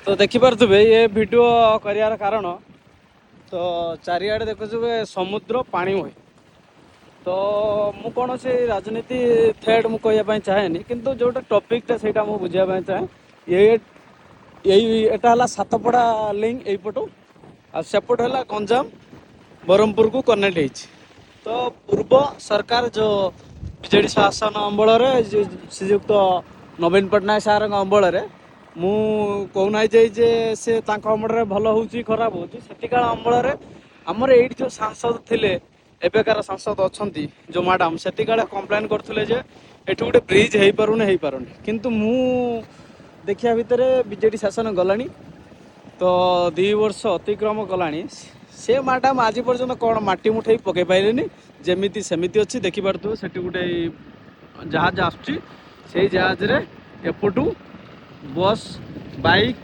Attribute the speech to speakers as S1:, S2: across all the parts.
S1: तो देखिपे ये वीडियो कर कारण तो चारिआडे देखुए समुद्र पानी हुए तो मु कौन से राजनीति थ्रेड मु कहवाई चाहेनी किंतु जोटा टॉपिकटा से बुझाई चाहे ये यही एटा है सातपड़ा लिंक यहीपटू आ सेपट है गंजाम ब्रह्मपुर को कनेक्ट होती। तो पूर्व सरकार जो बीजेडी शासन अमल श्रीजुक्त नवीन पट्टनायक सार अमल मु कहूना जे से अमल भल हो खराब हो अमल आमर ये जो सांसद थे एबेकार सांसद अच्छा जो मैडम से कंप्लेन करते जे एठू गोटे ब्रिज हो पारुनी किंतु मु देखिया भितर बीजेडी शासन गला तो 2 वर्ष अतिक्रम गला से मैडम आज पर्यटन कौन माटी मुठे पकई पारे जमीती सेमती अच्छी देखिपे से गोटे जहाज आसुच्ची से जहाज रे एपटू बस बाइक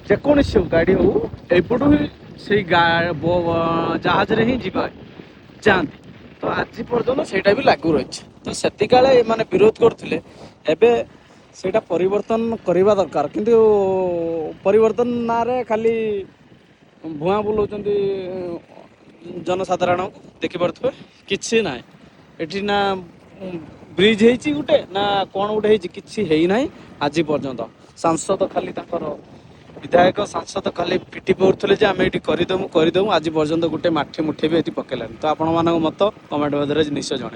S1: जेकोसी गाड़ी हो एपटू से जहाज रे ही जाती तो आज पर्यटन से भी लागू रही तो से माने विरोध करते एबे सेटा परिवर्तन करवा दरकार किंतु परिवर्तन ना रे खाली भुआ बुलाउं जनसाधारण देखिपे किसी ना एटी ना ब्रिज होती गोटे ना कौन गोटे कि ना आज पर्यंत सांसद खाली विधायक सांसद खाली पिटी पड़े आम ये करदेमु आज पर्यंत गोटे माठी मुठे भी ये पकेलानी तो आपण मान मत कमेंट मध्य निश्चय जन।